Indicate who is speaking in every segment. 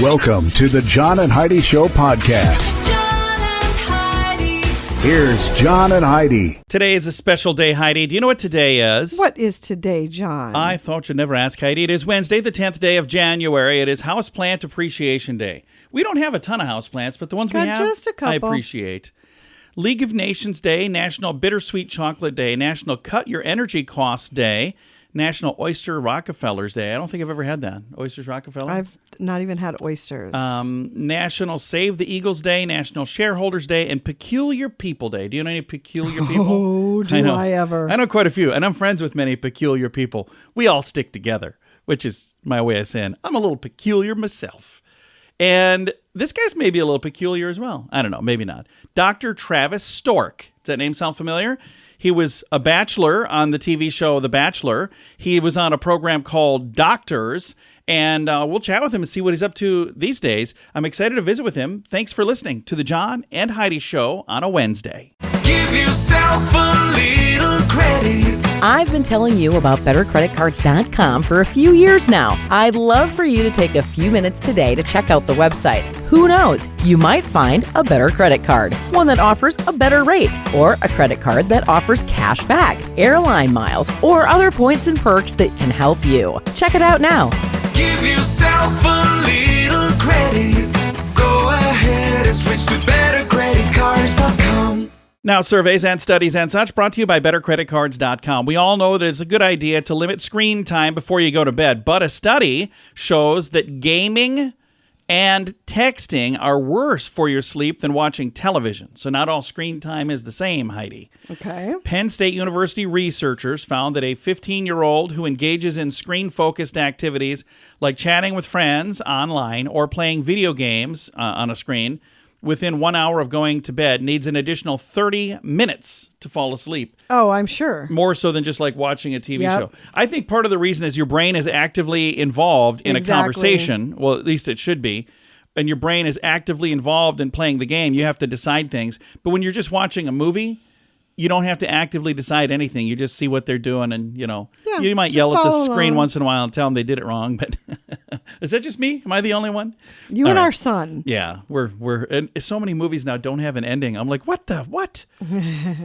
Speaker 1: Welcome to the John and Heidi Show podcast.
Speaker 2: John and Heidi.
Speaker 1: Here's John and Heidi.
Speaker 3: Today is a special day, Heidi. Do you know what today is?
Speaker 4: What is today, John?
Speaker 3: I thought you'd never ask, Heidi. It is Wednesday, the 10th day of January. It is Houseplant Appreciation Day. We don't have a ton of houseplants, but the ones we
Speaker 4: Got
Speaker 3: have,
Speaker 4: just a couple.
Speaker 3: I appreciate. League of Nations Day, National Bittersweet Chocolate Day, National Cut Your Energy Costs Day, National Oyster Rockefellers Day. I don't think I've ever had that. Oysters Rockefeller?
Speaker 4: I've not even had oysters.
Speaker 3: National Save the Eagles Day, National Shareholders Day, and Peculiar People Day. Do you know any peculiar people?
Speaker 4: Oh, do
Speaker 3: know.
Speaker 4: I ever.
Speaker 3: I know quite a few, and I'm friends with many peculiar people. We all stick together, which is my way of saying I'm a little peculiar myself. And this guy's maybe a little peculiar as well. I don't know, maybe not. Dr. Travis Stork. Does that name sound familiar? He was a bachelor on the TV show The Bachelor. He was on a program called Doctors, and we'll chat with him and see what he's up to these days. I'm excited to visit with him. Thanks for listening to the John and Heidi Show on a Wednesday.
Speaker 5: Give yourself a little credit.
Speaker 6: I've been telling you about BetterCreditCards.com for a few years now. I'd love for you to take a few minutes today to check out the website. Who knows? You might find a better credit card, one that offers a better rate, or a credit card that offers cash back, airline miles, or other points and perks that can help you. Check it out now.
Speaker 5: Give yourself a little credit. Go ahead and switch to BetterCreditCards.com.
Speaker 3: Now, surveys and studies and such brought to you by BetterCreditCards.com. We all know that it's a good idea to limit screen time before you go to bed, but a study shows that gaming and texting are worse for your sleep than watching television. So not all screen time is the same, Heidi.
Speaker 4: Okay.
Speaker 3: Penn State University researchers found that a 15-year-old who engages in screen-focused activities like chatting with friends online or playing video games on a screen within 1 hour of going to bed needs an additional 30 minutes to fall asleep.
Speaker 4: Oh, I'm sure.
Speaker 3: More so than just like watching a TV
Speaker 4: Yep.
Speaker 3: show. I think part of the reason is your brain is actively involved in
Speaker 4: Exactly.
Speaker 3: a conversation. Well, at least it should be. And your brain is actively involved in playing the game. You have to decide things. But when you're just watching a movie, you don't have to actively decide anything. You just see what they're doing, and you might
Speaker 4: just
Speaker 3: yell at the
Speaker 4: follow
Speaker 3: screen
Speaker 4: along.
Speaker 3: once in a while and tell them they did it wrong. But is that just me? Am I the only one?
Speaker 4: You
Speaker 3: All
Speaker 4: and
Speaker 3: right.
Speaker 4: our son.
Speaker 3: Yeah, we're and so many movies now don't have an ending. I'm like, what the what?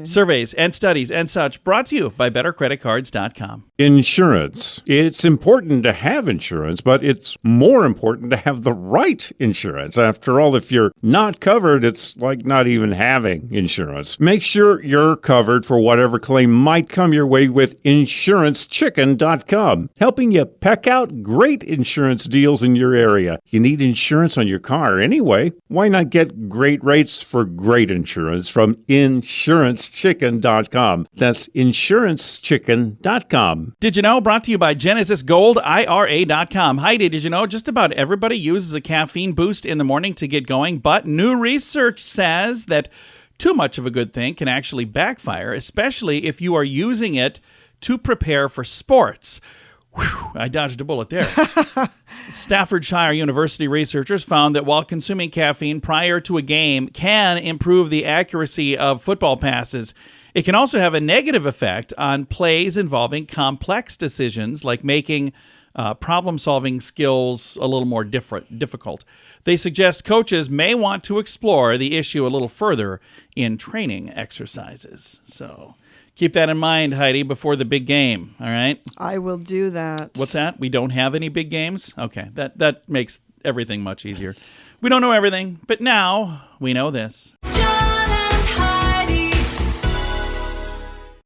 Speaker 3: Surveys and studies and such brought to you by BetterCreditCards.com.
Speaker 7: Insurance. It's important to have insurance, but it's more important to have the right insurance. After all, if you're not covered, it's like not even having insurance. Make sure you're covered for whatever claim might come your way with InsuranceChicken.com, helping you peck out great insurance deals in your area. You need insurance on your car anyway. Why not get great rates for great insurance from InsuranceChicken.com? That's InsuranceChicken.com.
Speaker 3: Did you know? Brought to you by Genesis Gold, IRA.com. Heidi, did you know just about everybody uses a caffeine boost in the morning to get going? But new research says that too much of a good thing can actually backfire, especially if you are using it to prepare for sports. Whew, I dodged a bullet there. Staffordshire University researchers found that while consuming caffeine prior to a game can improve the accuracy of football passes, it can also have a negative effect on plays involving complex decisions like making problem-solving skills a little more difficult. They suggest coaches may want to explore the issue a little further in training exercises. So keep that in mind, Heidi, before the big game, all right?
Speaker 4: I will do that.
Speaker 3: What's that? We don't have any big games? Okay, that makes everything much easier. We don't know everything, but now we know this.
Speaker 2: John and Heidi.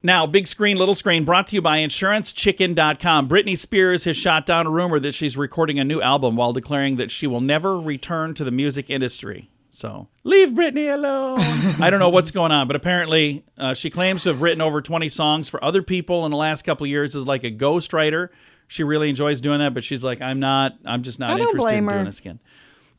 Speaker 3: Now, Big Screen, Little Screen, brought to you by InsuranceChicken.com. Britney Spears has shot down a rumor that she's recording a new album while declaring that she will never return to the music industry. So, leave Britney alone. I don't know what's going on, but apparently she claims to have written over 20 songs for other people in the last couple of years as like a ghostwriter. She really enjoys doing that, but she's like, I'm just not
Speaker 4: I don't
Speaker 3: interested in
Speaker 4: blame
Speaker 3: doing
Speaker 4: her.
Speaker 3: this again.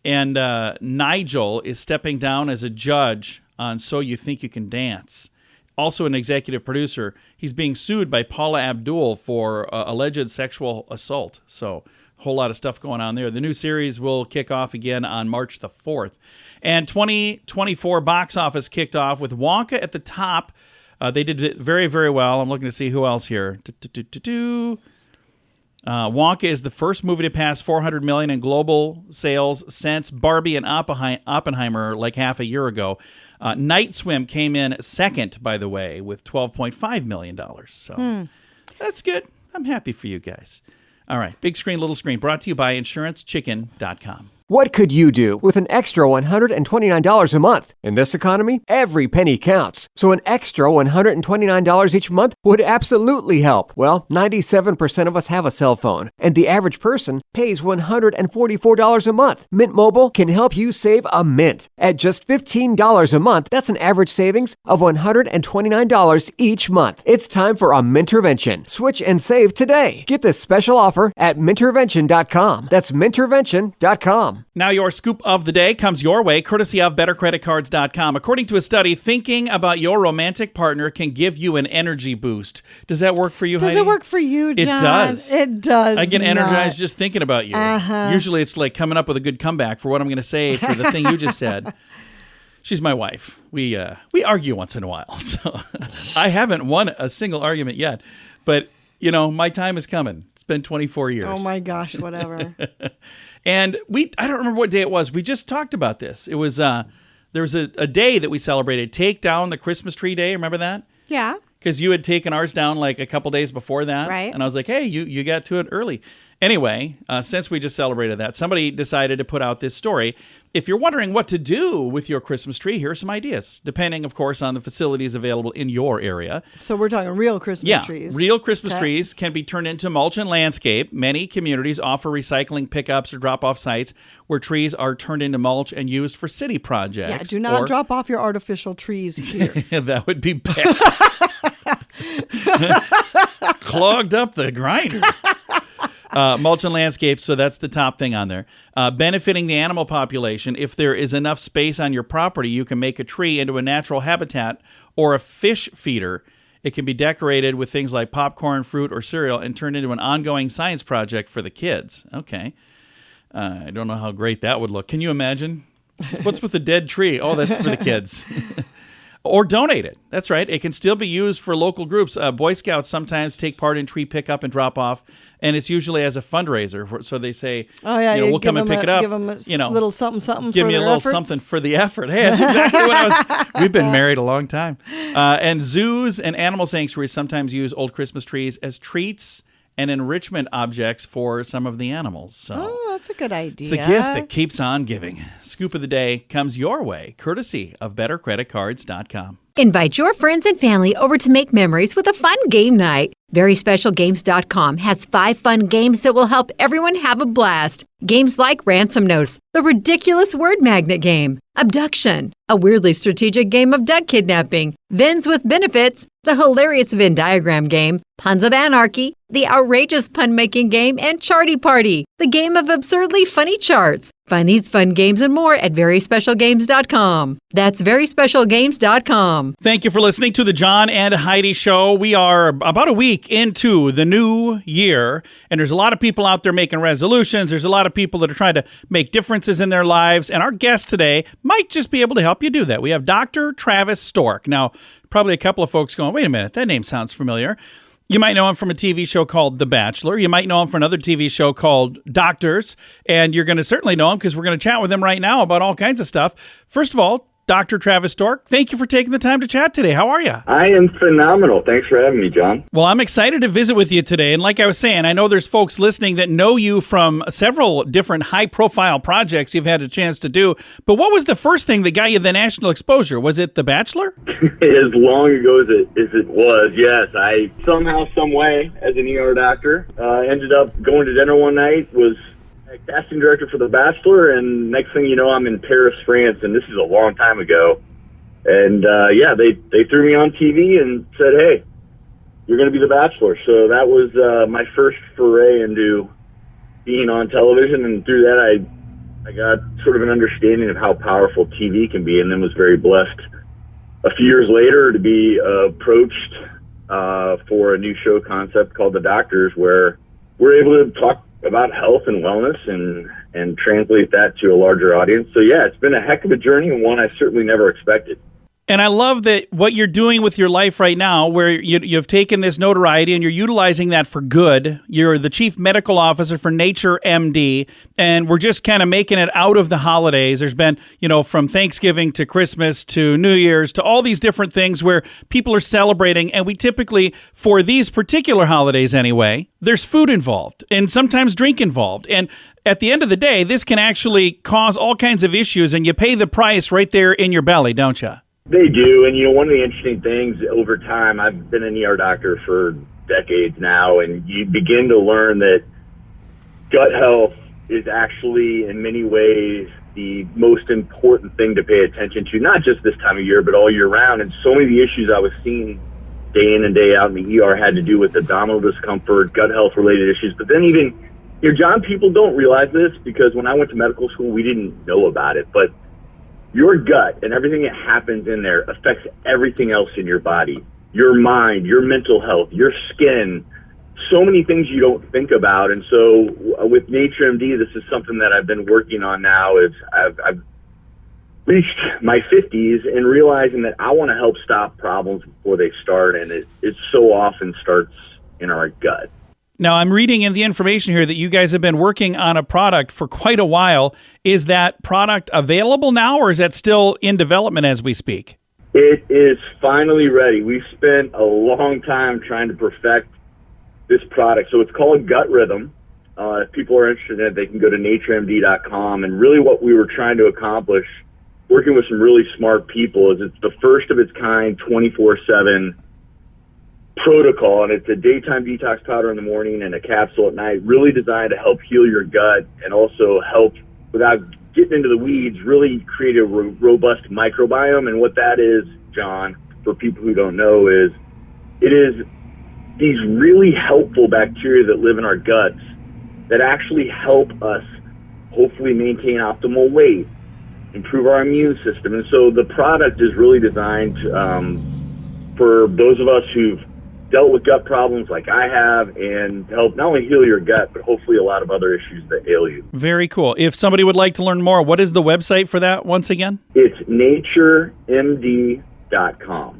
Speaker 3: And Nigel is stepping down as a judge on So You Think You Can Dance. Also an executive producer. He's being sued by Paula Abdul for alleged sexual assault. So a whole lot of stuff going on there. The new series will kick off again on March the 4th. And 2024 box office kicked off with Wonka at the top. They did it very, very well. I'm looking to see who else here. Wonka is the first movie to pass 400 million in global sales since Barbie and Oppenheimer like half a year ago. Night Swim came in second, by the way, with $12.5 million. So that's good. I'm happy for you guys. All right. Big Screen, Little Screen, brought to you by InsuranceChicken.com.
Speaker 8: What could you do with an extra $129 a month? In this economy, every penny counts. So an extra $129 each month would absolutely help. Well, 97% of us have a cell phone, and the average person pays $144 a month. Mint Mobile can help you save a mint. At just $15 a month, that's an average savings of $129 each month. It's time for a Mintervention. Switch and save today. Get this special offer at Mintervention.com. That's Mintervention.com.
Speaker 3: Now your scoop of the day comes your way, courtesy of BetterCreditCards.com. According to a study, thinking about your romantic partner can give you an energy boost. Does that work for you, Heidi?
Speaker 4: Does it work for you, John?
Speaker 3: It does.
Speaker 4: It does.
Speaker 3: I get
Speaker 4: not.
Speaker 3: energized just thinking about you. Usually it's like coming up with a good comeback for what I'm going to say for the thing you just said. She's my wife. We argue once in a while. So I haven't won a single argument yet. But, my time is coming. It's been 24 years.
Speaker 4: Oh, my gosh, whatever.
Speaker 3: And I don't remember what day it was. We just talked about this. It was, there was a day that we celebrated, Take Down the Christmas Tree Day. Remember that?
Speaker 4: Yeah.
Speaker 3: Because you had taken ours down like a couple days before that.
Speaker 4: Right.
Speaker 3: And I was like, hey, you got to it early. Anyway, since we just celebrated that, somebody decided to put out this story. If you're wondering what to do with your Christmas tree, here are some ideas, depending, of course, on the facilities available in your area.
Speaker 4: So we're talking real Christmas trees.
Speaker 3: Real Christmas trees can be turned into mulch and landscape. Many communities offer recycling pickups or drop-off sites where trees are turned into mulch and used for city projects.
Speaker 4: Yeah, do not drop off your artificial trees here.
Speaker 3: That would be bad. Clogged up the grinder. Mulch and landscapes, so that's the top thing on there. Benefiting the animal population. If there is enough space on your property, you can make a tree into a natural habitat or a fish feeder. It can be decorated with things like popcorn, fruit, or cereal and turned into an ongoing science project for the kids. Okay. I don't know how great that would look. Can you imagine? What's with the dead tree? Oh, that's for the kids. Or donate it. That's right. It can still be used for local groups. Boy Scouts sometimes take part in tree pickup and drop off, and it's usually as a fundraiser. So they say,
Speaker 4: "Oh yeah,
Speaker 3: we'll come and pick it up.
Speaker 4: Give them a little something.
Speaker 3: Give
Speaker 4: for
Speaker 3: me a
Speaker 4: their
Speaker 3: little
Speaker 4: efforts.
Speaker 3: something for the effort." Hey, that's exactly what I was. We've been married a long time. And zoos and animal sanctuaries sometimes use old Christmas trees as treats and enrichment objects for some of the animals. So
Speaker 4: that's a good idea.
Speaker 3: it's the gift that keeps on giving. Scoop of the day comes your way, courtesy of BetterCreditCards.com.
Speaker 9: Invite your friends and family over to make memories with a fun game night. VerySpecialGames.com has 5 fun games that will help everyone have a blast. Games like Ransom Notes, the ridiculous word magnet game, Abduction, a weirdly strategic game of duck kidnapping, Vens with Benefits, the hilarious Venn diagram game, Puns of Anarchy, the outrageous pun-making game, and Charty Party, the game of absurdly funny charts. Find these fun games and more at VerySpecialGames.com. That's VerySpecialGames.com.
Speaker 3: Thank you for listening to the John and Heidi Show. We are about a week into the new year, and there's a lot of people out there making resolutions. There's a lot of people that are trying to make differences in their lives, and our guest today might just be able to help you do that. We have Dr. Travis Stork. Now, probably a couple of folks going, wait a minute, that name sounds familiar. You might know him from a TV show called The Bachelor. You might know him from another TV show called Doctors. And you're going to certainly know him because we're going to chat with him right now about all kinds of stuff. First of all, Dr. Travis Stork, thank you for taking the time to chat today. How are you?
Speaker 10: I am phenomenal. Thanks for having me, John.
Speaker 3: Well, I'm excited to visit with you today. And like I was saying, I know there's folks listening that know you from several different high-profile projects you've had a chance to do. But what was the first thing that got you the national exposure? Was it The Bachelor?
Speaker 10: As long ago as it was, yes. I somehow, some way, as an ER doctor, ended up going to dinner one night, was a casting director for The Bachelor, and next thing you know, I'm in Paris, France, and this is a long time ago. And they threw me on TV and said, hey, you're going to be The Bachelor. So that was my first foray into being on television, and through that I got sort of an understanding of how powerful TV can be, and then was very blessed a few years later to be approached for a new show concept called The Doctors, where we're able to talk about health and wellness and translate that to a larger audience. So yeah, it's been a heck of a journey, and one I certainly never expected.
Speaker 3: And I love that what you're doing with your life right now, where you've taken this notoriety and you're utilizing that for good. You're the chief medical officer for Nature MD, and we're just kind of making it out of the holidays. There's been, from Thanksgiving to Christmas to New Year's to all these different things where people are celebrating, and we typically, for these particular holidays anyway, there's food involved and sometimes drink involved. And at the end of the day, this can actually cause all kinds of issues, and you pay the price right there in your belly, don't you?
Speaker 10: They do, and one of the interesting things over time, I've been an ER doctor for decades now, and you begin to learn that gut health is actually, in many ways, the most important thing to pay attention to, not just this time of year, but all year round. And so many of the issues I was seeing day in and day out in the ER had to do with abdominal discomfort, gut health-related issues. But then even, John, people don't realize this because when I went to medical school, we didn't know about it, but your gut and everything that happens in there affects everything else in your body, your mind, your mental health, your skin, so many things you don't think about. And so with Nature MD, this is something that I've been working on now. Is I've reached my 50s and realizing that I want to help stop problems before they start. And it so often starts in our gut.
Speaker 3: Now, I'm reading in the information here that you guys have been working on a product for quite a while. Is that product available now, or is that still in development as we speak?
Speaker 10: It is finally ready. We've spent a long time trying to perfect this product. So it's called Gut Rhythm. If people are interested in it, they can go to naturemd.com. And really what we were trying to accomplish, working with some really smart people, is it's the first of its kind 24/7 protocol, and it's a daytime detox powder in the morning and a capsule at night, really designed to help heal your gut and also help, without getting into the weeds, really create a robust microbiome. And what that is, John, for people who don't know, is it is these really helpful bacteria that live in our guts that actually help us hopefully maintain optimal weight, improve our immune system. And so the product is really designed for those of us who've dealt with gut problems like I have, and help not only heal your gut, but hopefully a lot of other issues that ail you.
Speaker 3: Very cool. If somebody would like to learn more, what is the website for that once again?
Speaker 10: It's naturemd.com.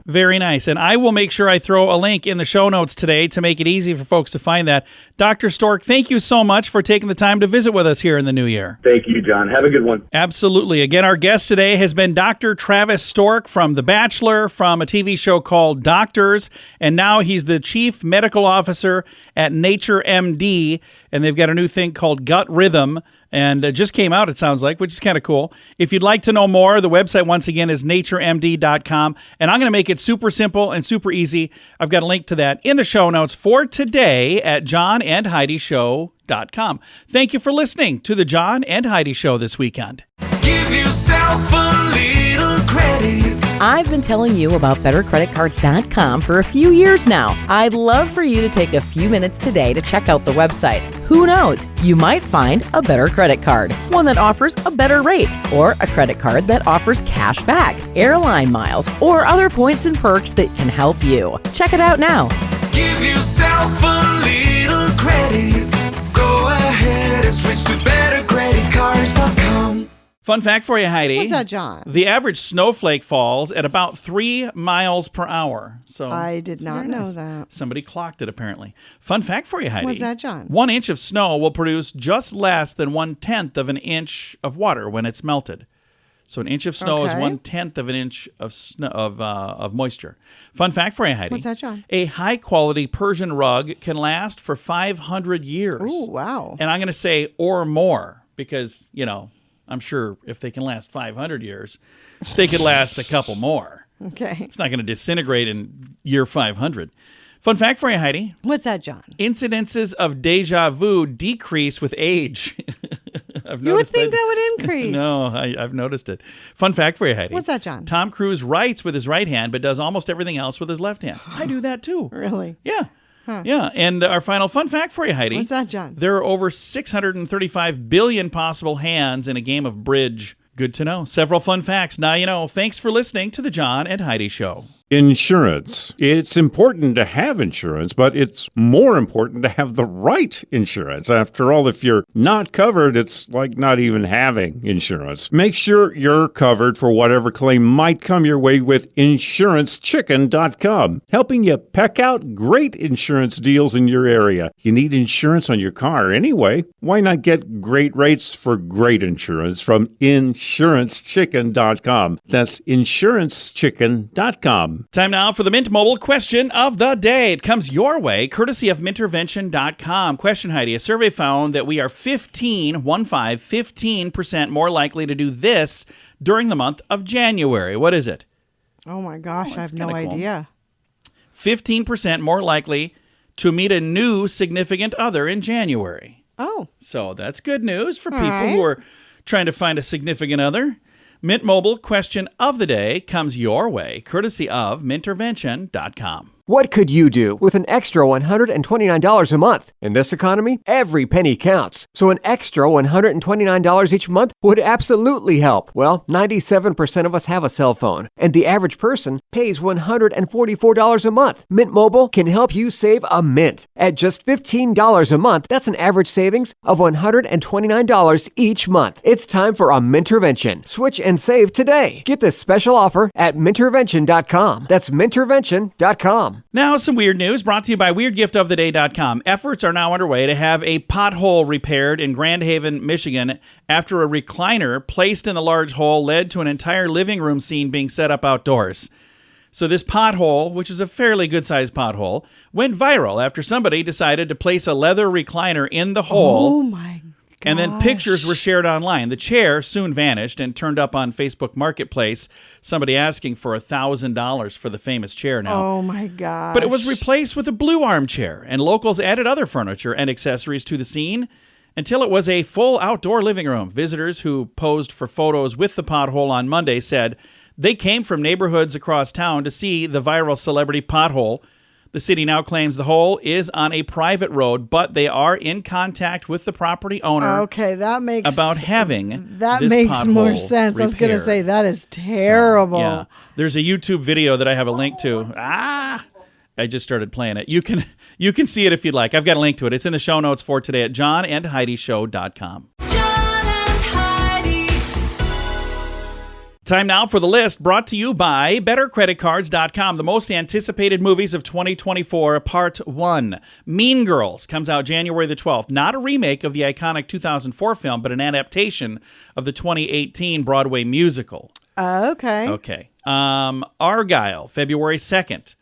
Speaker 3: Very nice. And I will make sure I throw a link in the show notes today to make it easy for folks to find that. Dr. Stork, thank you so much for taking the time to visit with us here in the new year.
Speaker 10: Thank you, John. Have a good one.
Speaker 3: Absolutely. Again, our guest today has been Dr. Travis Stork from The Bachelor, from a TV show called Doctors, and now he's the Chief Medical Officer at Nature MD, and they've got a new thing called Gut Rhythm, and it just came out, it sounds like, which is kind of cool. If you'd like to know more, the website, once again, is naturemd.com. And I'm going to make it super simple and super easy. I've got a link to that in the show notes for today at johnandheidishow.com. Thank you for listening to the John and Heidi Show this weekend.
Speaker 5: Give yourself a little credit.
Speaker 6: I've been telling you about bettercreditcards.com for a few years now. I'd love for you to take a few minutes today to check out the website. Who knows? You might find a better credit card, one that offers a better rate, or a credit card that offers cash back, airline miles, or other points and perks that can help you. Check it out now.
Speaker 5: Give yourself a little credit. Go ahead and switch to bettercreditcards.com.
Speaker 3: Fun fact for you, Heidi.
Speaker 4: What's that, John?
Speaker 3: The average snowflake falls at about 3 miles per hour. So
Speaker 4: I did not know
Speaker 3: nice.
Speaker 4: that.
Speaker 3: Somebody clocked it, apparently. Fun fact for you, Heidi.
Speaker 4: What's that, John?
Speaker 3: 1 inch of snow will produce just less than 1/10 of an inch of water when it's melted. So an inch of snow is
Speaker 4: Okay.
Speaker 3: 1/10 of an inch of snow of moisture. Fun fact for you, Heidi.
Speaker 4: What's that, John?
Speaker 3: A high-quality Persian rug can last for 500 years.
Speaker 4: Ooh, wow.
Speaker 3: And I'm going to say or more because, I'm sure if they can last 500 years, they could last a couple more.
Speaker 4: Okay.
Speaker 3: It's not going to disintegrate in year 500. Fun fact for you, Heidi.
Speaker 4: What's that, John?
Speaker 3: Incidences of deja vu decrease with age.
Speaker 4: You would think that would increase.
Speaker 3: No, I've noticed it. Fun fact for you, Heidi.
Speaker 4: What's that, John?
Speaker 3: Tom Cruise writes with his right hand, but does almost everything else with his left hand. I do that too.
Speaker 4: Really?
Speaker 3: Yeah. Yeah. And our final fun fact for you, Heidi.
Speaker 4: What's that, John?
Speaker 3: There are over 635 billion possible hands in a game of bridge. Good to know. Several fun facts. Now you know. Thanks for listening to the John and Heidi Show.
Speaker 7: Insurance. It's important to have insurance, but it's more important to have the right insurance. After all, if you're not covered, it's like not even having insurance. Make sure you're covered for whatever claim might come your way with InsuranceChicken.com, helping you peck out great insurance deals in your area. You need insurance on your car anyway. Why not get great rates for great insurance from InsuranceChicken.com? That's InsuranceChicken.com.
Speaker 3: Time now for the Mint Mobile question of the day. It comes your way, courtesy of Mintervention.com. Question, Heidi. A survey found that we are 15% more likely to do this during the month of January. What is it?
Speaker 4: Oh my gosh, I have no idea.
Speaker 3: 15% more likely to meet a new significant other in January.
Speaker 4: Oh.
Speaker 3: So that's good news for people who are trying to find a significant other. Mint Mobile question of the day comes your way, courtesy of Mintervention.com.
Speaker 8: What could you do with an extra $129 a month? In this economy, every penny counts. So an extra $129 each month would absolutely help. Well, 97% of us have a cell phone, and the average person pays $144 a month. Mint Mobile can help you save a mint. At just $15 a month, that's an average savings of $129 each month. It's time for a Mintervention. Switch and save today. Get this special offer at Mintervention.com. That's Mintervention.com.
Speaker 3: Now, some weird news brought to you by WeirdGiftOfTheDay.com. Efforts are now underway to have a pothole repaired in Grand Haven, Michigan, after a recliner placed in the large hole led to an entire living room scene being set up outdoors. So this pothole, which is a fairly good-sized pothole, went viral after somebody decided to place a leather recliner in the hole.
Speaker 4: Oh, my God.
Speaker 3: And then pictures were shared online. The chair soon vanished and turned up on Facebook Marketplace. Somebody asking for $1,000 for the famous chair now.
Speaker 4: Oh, my God.
Speaker 3: But it was replaced with a blue armchair, and locals added other furniture and accessories to the scene until it was a full outdoor living room. Visitors who posed for photos with the pothole on Monday said they came from neighborhoods across town to see the viral celebrity pothole. The city now claims the hole is on a private road, but they are in contact with the property owner.
Speaker 4: Okay, that makes
Speaker 3: about having
Speaker 4: that
Speaker 3: this
Speaker 4: makes more
Speaker 3: pothole
Speaker 4: sense. I was going to
Speaker 3: repaired.
Speaker 4: say that is terrible.
Speaker 3: So, yeah, there's a YouTube video that I have a link to. I just started playing it. You can see it if you'd like. I've got a link to it. It's in the show notes for today at johnandheidishow.com.
Speaker 2: John and Heidi.
Speaker 3: Time now for the list brought to you by BetterCreditCards.com. The most anticipated movies of 2024, Part 1. Mean Girls comes out January the 12th. Not a remake of the iconic 2004 film, but an adaptation of the 2018 Broadway musical.
Speaker 4: Okay.
Speaker 3: Okay. Argyle, February 2nd.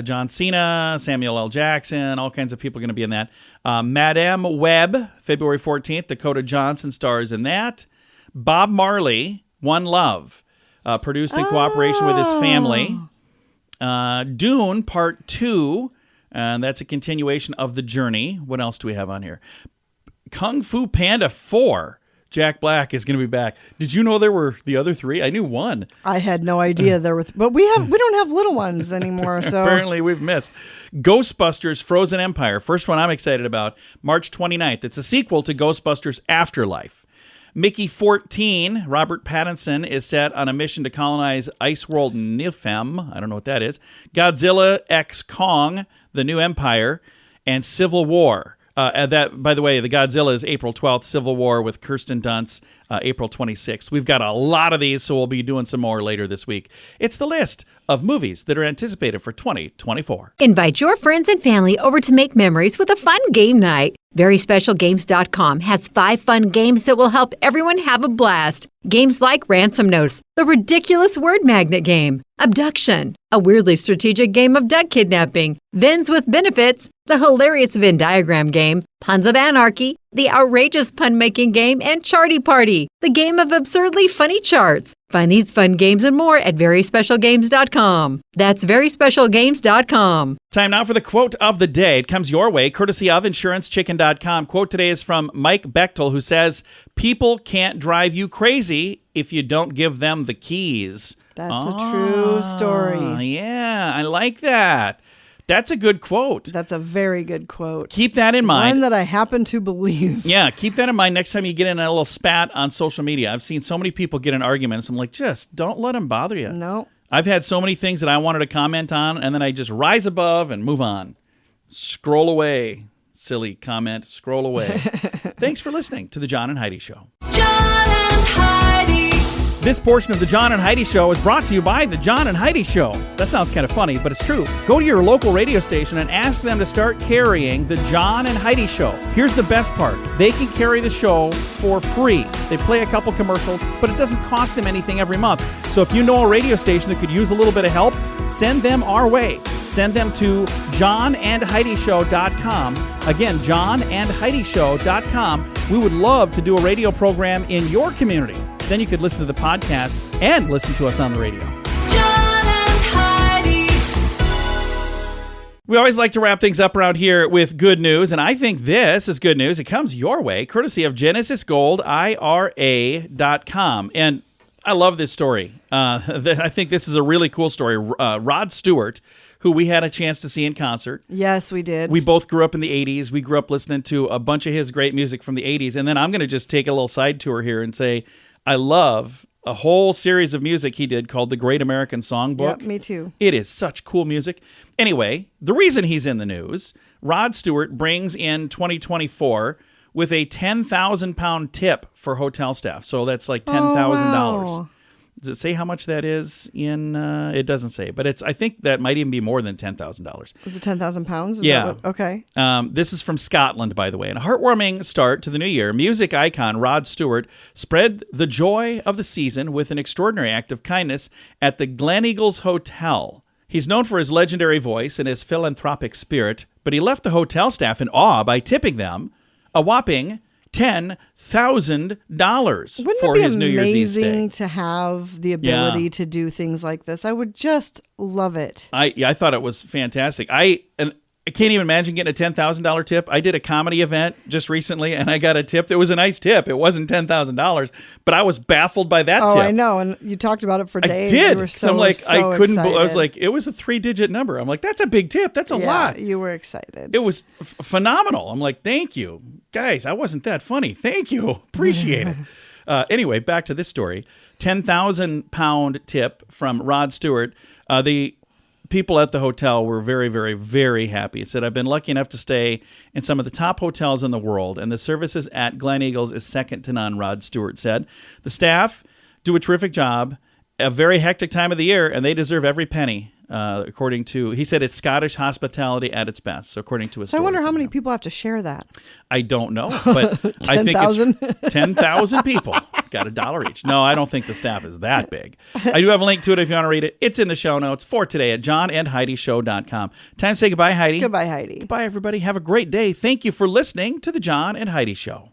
Speaker 3: John Cena, Samuel L. Jackson, all kinds of people are going to be in that. Madame Web, February 14th. Dakota Johnson stars in that. Bob Marley, One Love, produced in cooperation with his family. Dune Part 2, and that's a continuation of The Journey. What else do we have on here? Kung Fu Panda 4. Jack Black is going to be back. Did you know there were the other three? I knew one.
Speaker 4: I had no idea there were, but we don't have little ones anymore. So
Speaker 3: apparently we've missed Ghostbusters: Frozen Empire. First one I'm excited about, March 29th. It's a sequel to Ghostbusters: Afterlife. Mickey 14, Robert Pattinson, is set on a mission to colonize Ice World Nifem. I don't know what that is. Godzilla x Kong, The New Empire, and Civil War. That, by the way, the Godzilla is April 12th. Civil War with Kirsten Dunst, April 26th. We've got a lot of these, so we'll be doing some more later this week. It's the list of movies that are anticipated for 2024.
Speaker 9: Invite your friends and family over to make memories with a fun game night. VerySpecialGames.com has 5 fun games that will help everyone have a blast. Games like Ransom Notes, the ridiculous word magnet game, Abduction, a weirdly strategic game of duck kidnapping, Vins with Benefits, the hilarious Venn diagram game, Puns of Anarchy, the outrageous pun-making game, and Charty Party, the game of absurdly funny charts. Find these fun games and more at VerySpecialGames.com. That's VerySpecialGames.com.
Speaker 3: Time now for the quote of the day. It comes your way, courtesy of InsuranceChicken.com. Quote today is from Mike Bechtel, who says, "People can't drive you crazy if you don't give them the keys."
Speaker 4: That's a true story.
Speaker 3: Yeah, I like that. That's a good quote.
Speaker 4: That's a very good quote.
Speaker 3: Keep that in mind.
Speaker 4: One that I happen to believe.
Speaker 3: Yeah, keep that in mind next time you get in a little spat on social media. I've seen so many people get in arguments. I'm like, just don't let them bother you.
Speaker 4: No.
Speaker 3: I've had so many things that I wanted to comment on, and then I just rise above and move on. Scroll away. Silly comment. Scroll away. Thanks for listening to The John and Heidi Show.
Speaker 2: John and Heidi.
Speaker 3: This portion of The John and Heidi Show is brought to you by The John and Heidi Show. That sounds kind of funny, but it's true. Go to your local radio station and ask them to start carrying The John and Heidi Show. Here's the best part. They can carry the show for free. They play a couple commercials, but it doesn't cost them anything every month. So if you know a radio station that could use a little bit of help, send them our way. Send them to johnandheidishow.com. Again, johnandheidishow.com. We would love to do a radio program in your community. Then you could listen to the podcast and listen to us on the radio.
Speaker 2: John and Heidi.
Speaker 3: We always like to wrap things up around here with good news, and I think this is good news. It comes your way, courtesy of GenesisGoldIRA.com. And I love this story. I think this is a really cool story. Rod Stewart, who we had a chance to see in concert.
Speaker 4: Yes, we did.
Speaker 3: We both grew up in the 80s. We grew up listening to a bunch of his great music from the 80s. And then I'm going to just take a little side tour here and say I love a whole series of music he did called The Great American Songbook.
Speaker 4: Yep, me too.
Speaker 3: It is such cool music. Anyway, the reason he's in the news, Rod Stewart brings in 2024 with a 10,000-pound tip for hotel staff. So that's like $10,000.
Speaker 4: wow.
Speaker 3: Does it say how much that is in? It doesn't say, but I think that might even be more than $10,000.
Speaker 4: Is it 10,000 pounds?
Speaker 3: Yeah.
Speaker 4: Okay.
Speaker 3: This is from Scotland, by the way. And a heartwarming start to the new year. Music icon Rod Stewart spread the joy of the season with an extraordinary act of kindness at the Gleneagles Hotel. He's known for his legendary voice and his philanthropic spirit, but he left the hotel staff in awe by tipping them a whopping $10,000 for his New Year's Eve stay.
Speaker 4: Wouldn't it be amazing to have the ability to do things like this? I would just love it.
Speaker 3: I thought it was fantastic. I can't even imagine getting a $10,000 tip. I did a comedy event just recently, and I got a tip that was a nice tip. It wasn't $10,000, but I was baffled by that tip.
Speaker 4: Oh, I know, and you talked about it for days.
Speaker 3: I did.
Speaker 4: You were so
Speaker 3: I couldn't.
Speaker 4: excited.
Speaker 3: I was like, it was a 3-digit number. I'm like, that's a big tip. That's a lot.
Speaker 4: You were excited.
Speaker 3: It was phenomenal. I'm like, thank you, guys. I wasn't that funny. Thank you. Appreciate it. Anyway, back to this story. 10,000-pound tip from Rod Stewart. The people at the hotel were very, very, very happy. It said, I've been lucky enough to stay in some of the top hotels in the world, and the services at Gleneagles is second to none, Rod Stewart said. The staff do a terrific job, a very hectic time of the year, and they deserve every penny, according to, he said it's Scottish hospitality at its best, so according to his
Speaker 4: So I wonder how many people have to share that.
Speaker 3: I don't know, but I think it's 10,000 people. Got $1 each. No, I don't think the staff is that big. I do have a link to it if you want to read it. It's in the show notes for today at johnandheidishow.com. Time to say goodbye, Heidi.
Speaker 4: Goodbye, Heidi.
Speaker 3: Goodbye, everybody. Have a great day. Thank you for listening to The John and Heidi Show.